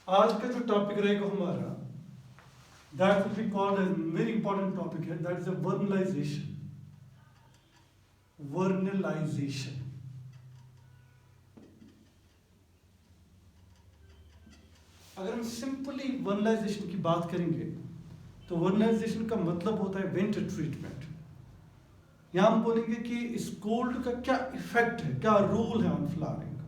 आज का जो टॉपिक रहेगा हमारा, that will be called as very important topic है, दैट इज वर्नलाइजेशन. वर्नलाइजेशन. अगर हम सिंपली वर्नलाइजेशन की बात करेंगे तो वर्नलाइजेशन का मतलब होता है विंटर ट्रीटमेंट. यहाँ हम बोलेंगे कि इस कोल्ड का क्या इफेक्ट है, क्या रोल है ऑन फ्लावरिंग,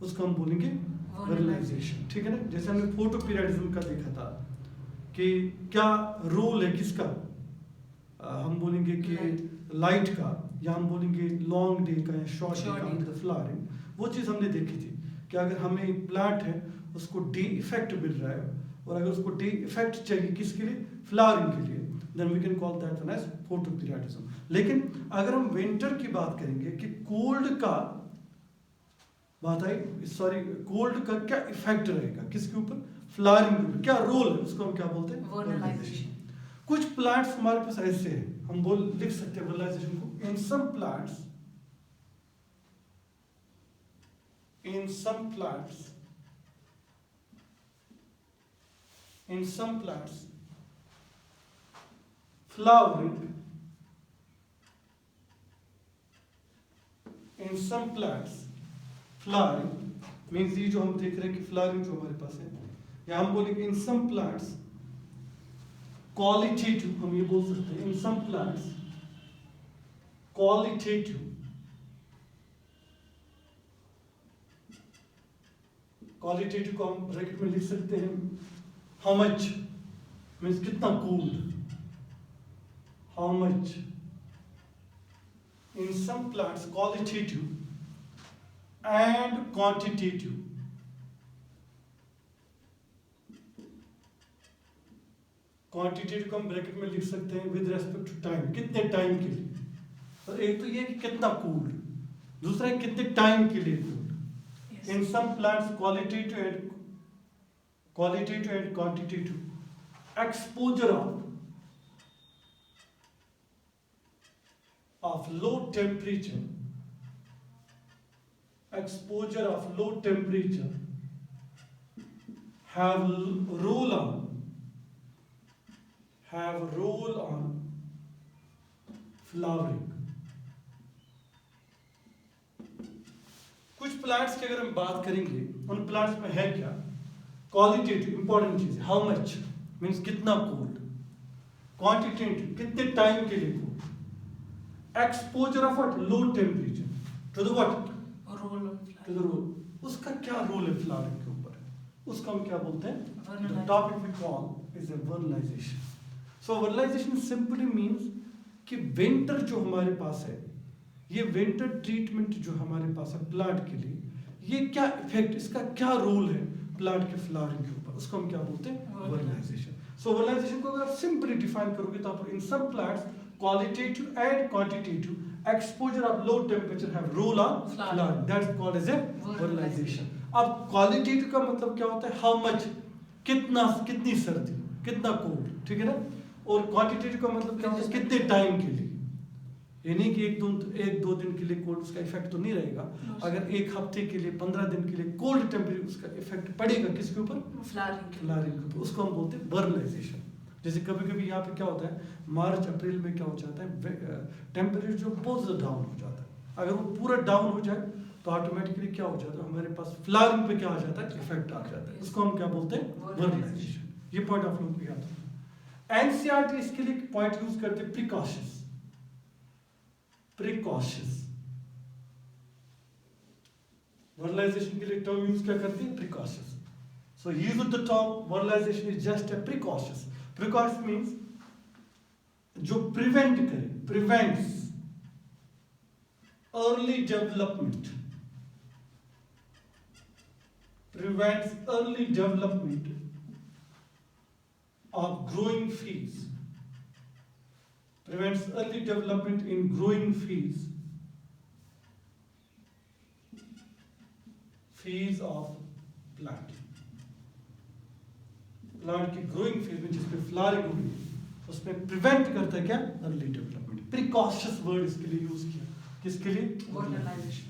उसको हम बोलेंगे वर्नलाइजेशन. ठीक है ना. जैसे हमने फोटो पीरियडिज्म का देखा था कि क्या रोल है किसका, हम बोलेंगे कि लाइट का, या हम बोलेंगे लॉन्ग डे का या शॉर्ट डे का द फ्लावरिंग. वो चीज़ हमने देखी थी कि अगर हमें एक प्लांट है उसको डे इफेक्ट मिल रहा है, और अगर उसको डे इफेक्ट चाहिए किसके लिए, फ्लावरिंग के लिए, then we can call that one as photoperiodism. लेकिन अगर हम विंटर की बात करेंगे कि कोल्ड का बात आई, सॉरी, कोल्ड का क्या इफेक्ट रहेगा किसके ऊपर, फ्लावरिंग के ऊपर, क्या रोल है, उसको हम क्या बोलते हैं, वर्नलाइजेशन. कुछ प्लांट्स हमारे पास ऐसे हैं, हम बोल लिख सकते हैं वर्नलाइजेशन को. In some plants flowering, in some plants flowering means ये जो हम देख रहे हैं कि फ्लावरिंग जो हमारे पास है, या हम बोलेंगे इन सम प्लांट्स क्वालिटेटिव, हम ये बोल सकते हैं इन सम प्लांट्स क्वालिटेटिव. क्वालिटेटिव को हम ब्रैकेट में लिख सकते हैं हाउ मच, मीन्स कितना cooled, how much. In some plants qualitative and quantitative. Quantitative को हम ब्रैकेट में लिख सकते हैं विद रेस्पेक्ट टू टाइम, कितने टाइम के लिए. तो एक तो ये कि कितना कूल्ड, दूसरा है कितने टाइम के लिए cooled. In some plants qualitative and quantitative exposure of low temperature have role on flowering. कुछ प्लांट्स की अगर हम बात करेंगे, उन प्लांट्स में है क्या, क्वालिटेटिव इंपॉर्टेंट चीज, हाउ मच मीन्स कितना कोल्ड, क्वांटिटेटिव कितने टाइम के लिए cold, exposure of what, low temperature to the what, to the role. उसका क्या रोल है फ्लावरिंग के ऊपर, उसको हम क्या बोलते हैं, the topic we call is a vernalization. So vernalization simply means कि विंटर जो हमारे पास है, ये विंटर ट्रीटमेंट जो हमारे पास है प्लांट के लिए, ये क्या इफेक्ट, इसका क्या रोल है प्लांट के फ्लावरिंग के ऊपर, उसको हम क्या बोलते हैं, वर्नलाइजेशन. सो वर्नलाइजेशन को अगर आप सिंपली डिफाइन करोगे तो आप इन सब plants qualitative and quantitative exposure of low temperature have role on flowering. That's called as a vernalization. अब qualitative का मतलब क्या होता है, how much, कितनी सर्दी, कितना cold, ठीक है ना. और quantitative का मतलब क्या होता है, कितने टाइम के लिए. ये नहीं कि एक दो दिन के लिए कोल्ड, उसका इफेक्ट तो नहीं रहेगा. अगर एक हफ्ते के लिए, 15 दिन के लिए कोल्ड टेम्परेचर, उसका इफेक्ट पड़ेगा किसके ऊपर, फ्लावरिंग के ऊपर. उसको हम बोलते हैं वर्नलाइजेशन. जैसे कभी कभी यहाँ पे क्या होता है, मार्च अप्रैल में क्या हो जाता है, टेम्परेचर जो बहुत ज़्यादा डाउन हो जाता है. अगर वो पूरा डाउन हो जाए तो ऑटोमेटिकली क्या हो जाता है, हमारे पास फ्लावरिंग पे क्या आ जाता है, इफेक्ट आ जाता है. उसको हम क्या बोलते हैं, वर्नलाइजेशन. ये पॉइंट आप लोगों को याद रखना. एनसीईआरटी इसके लिए पॉइंट यूज करते हैं प्रिकॉशंस. वर्नलाइजेशन के लिए टर्म यूज क्या करते हैं, precautions. So use of the term vernalization is just a precautions. Precaution means जो प्रिवेंट करे, prevents early development, of growing fees, prevents early development in growing fees of plant. Plant की growing phase में जिसमें flowering हो रही है, उसमें prevent करता है क्या, अर्ली डेवलपमेंट. प्रिकॉशियस वर्ड इसके लिए यूज किया, किसके लिए, वर्नलाइजेशन.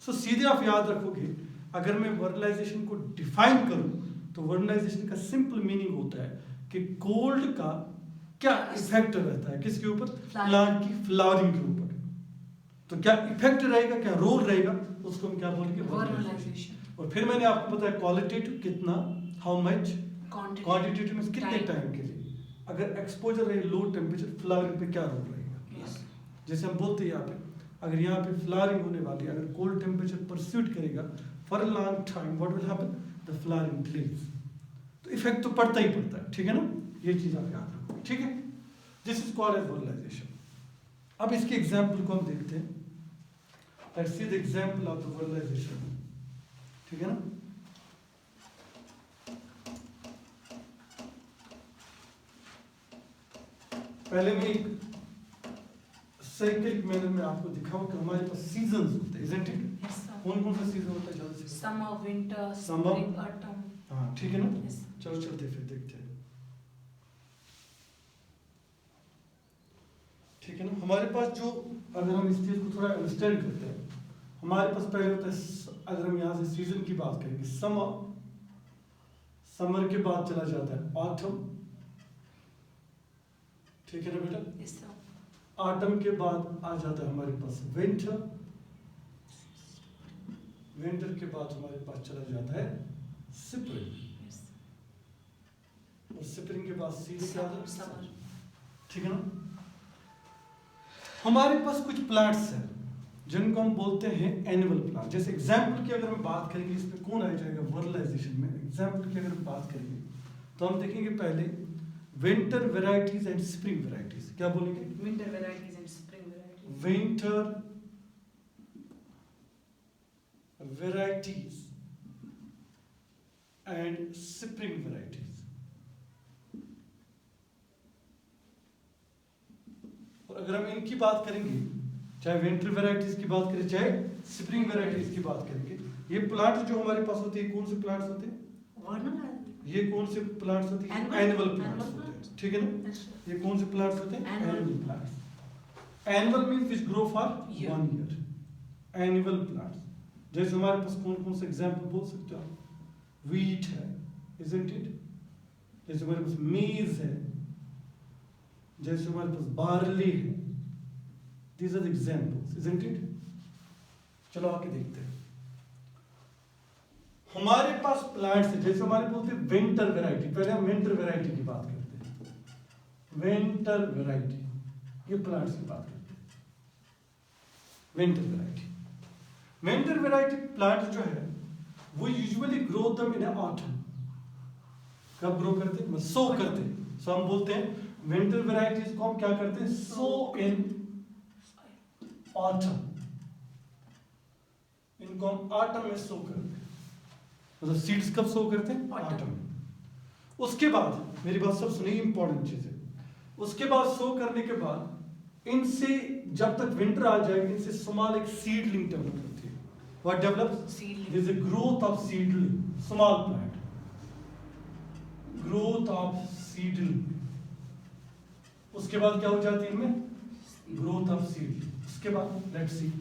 सो सीधे आप याद रखोगे, अगर मैं वर्नलाइजेशन को डिफाइन करूं तो वर्नलाइजेशन का सिंपल मीनिंग होता है कि कोल्ड का क्या इफेक्ट रहता है किसके ऊपर, प्लांट की फ्लावरिंग के ऊपर। तो क्या इफेक्ट रहेगा, क्या रोल रहेगा, उसको हम क्या बोलेंगे, वर्नलाइजेशन। और फिर मैंने आपको बताया क्वालिटेटिव कितना, हाउ मच, क्वांटिटेटिव मींस कितने टाइम के लिए, अगर एक्सपोजर रहे लो टेम्परेचर, फ्लावरिंग पे क्या रोल रहेगा। जैसे हम बोलते हैं यहाँ पे, अगर यहाँ पे फ्लावरिंग होने वाली है, अगर कोल्ड टेम्परेचर परस्यूट करेगा for a long time, what will happen, the flowering delays. तो इफेक्ट तो पड़ता ही पड़ता है, ठीक है ना, ये चीज आप याद रखो, ठीक है। This is called as vernalization. अब इसके एग्जाम्पल को हम देखते हैं। Let's see the example of the vernalization, ठीक है ना। पहले मैं एक साइक्लिक मैनर में आपको दिखाऊं कि हमारे पास सीजन्स होते हैं, isn't it? कौन कौन सा सीजन होता है जल्दी से? Summer, winter, Summer, spring, autumn. हाँ ठीक है ना। Yes. चलो चलते फिर देखते हैं, ठीक है ना। हमारे पास जो, अगर हम इस चीज को थोड़ा अंडरस्टैंड करते हैं, हमारे पास पहले होता है, अगर हम यहाँ से सीजन की बात करेंगे, समर, समर के बाद चला जाता है ऑटम, ठीक है ना बेटा। Yes, sir. ऑटम के बाद आ जाता है हमारे पास विंटर, विंटर के बाद हमारे पास चला जाता है स्प्रिंग, Yes. और स्प्रिंग के बाद सीजन क्या आता है, Summer. ठीक है ना। हमारे पास कुछ प्लांट्स हैं जिनको हम बोलते हैं एनुअल प्लांट। जैसे एग्जाम्पल की अगर हम बात करेंगे, इसमें कौन आ जाएगा वर्नलाइजेशन में, एग्जाम्पल की अगर हम बात करेंगे तो हम देखेंगे पहले winter varieties and spring varieties. क्या बोलेंगे, Winter varieties and spring varieties. Winter varieties and spring varieties. और अगर हम इनकी बात करेंगे, चाहे विंटर वेराइटीज की बात करें चाहे स्प्रिंग वेराइटीज की बात करेंगे, ये प्लांट जो हमारे पास होते हैं कौन से प्लांट्स होते हैं, Vernal. ये कौन से प्लांट्स होते हैं, Annual. एनुअल Annual प्लांट्स होते plants. हैं, ठीक है ना। Yes, sir. ये कौन से प्लांट्स होते हैं, Annual. Annual plants. Annual means which grow for Year. 1 year, annual plants. जैसे हमारे पास कौन कौन से एग्जांपल बोल सकते हो आप, वीट है, isn't it? जैसे हमारे पास मेज है, जैसे हमारे पास बार्ली है, these are the examples, isn't it? चलो आगे देखते हैं। हमारे पास प्लांट्स है, जैसे हमारे बोलते हैं विंटर वेराइटी। पहले हम विंटर वेराइटी की बात करते हैं, विंटर वेराइटी, ये प्लांट्स की बात करते हैं, winter variety. Winter variety plant जो है वो यूजुअली ग्रो दम इन ऑटम। कब ग्रो करते हैं, सो करते हैं। सो हम बोलते हैं विंटर वेराइटीज को हम क्या करते हैं, सो इन ऑटम। इनको हम ऑटम में सो करते हैं, मतलब सीड्स कब सो करते हैं, ऑटम में। उसके बाद मेरी बात सब सुनिए, इंपॉर्टेंट चीज है। उसके बाद सो करने के बाद इनसे जब तक विंटर आ जाएगी, इनसे स्मॉल एक सीडलिंग डेवलप होती है। What develops, Seedling. This is growth of seedling, small plant, growth of seedling. उसके बाद क्या हो जाती है इनमें, ग्रोथ ऑफ सीडलिंग। उसके बाद लेट्स सी,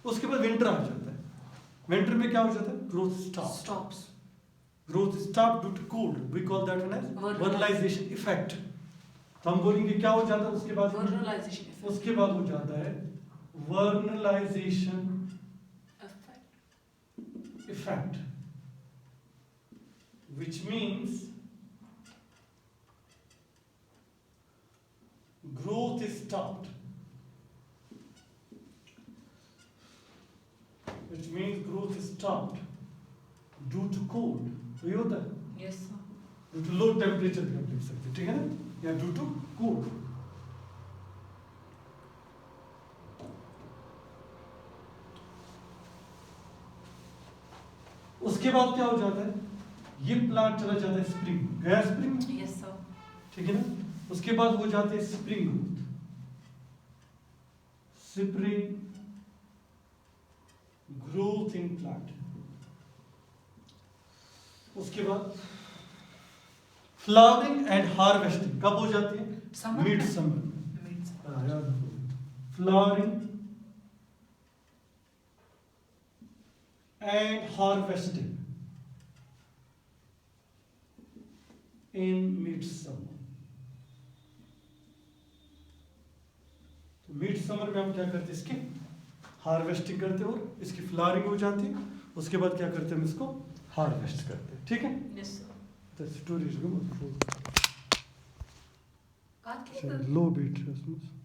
उसके बाद विंटर आ जाता है। विंटर में क्या हो जाता है, growth stop, Stops. Growth stop due to cold, we call that one as vernalization effect. तो हम बोलेंगे क्या हो जाता है उसके बाद, Vernalization effect. उसके बाद हो जाता है vernalization Effect. effect, which means growth is stopped, which means growth is stopped due to cold। तो ये होता है Yes, sir. due to low temperature भी हम लिख सकते हैं, ठीक है ना, या due to cold। उसके बाद क्या हो जाता है, ये प्लांट चला जाता है स्प्रिंग, गया स्प्रिंग, Yes, sir. ठीक है ना। उसके बाद हो जाते हैं spring growth, spring growth in plant. उसके बाद फ्लावरिंग एंड हार्वेस्टिंग कब हो जाती है, Summer मिड में? Summer. Mid-summer. Flowering and harvesting in mid summer. तो मिड समर में हम क्या करते हैं, इसकी हार्वेस्टिंग करते हैं और इसकी फ्लावरिंग हो जाती है, उसके बाद क्या करते हैं, हम इसको हार्वेस्ट करते हैं। ठीक है, Yes, sir. The story is Kaat ke low beat है उसमें।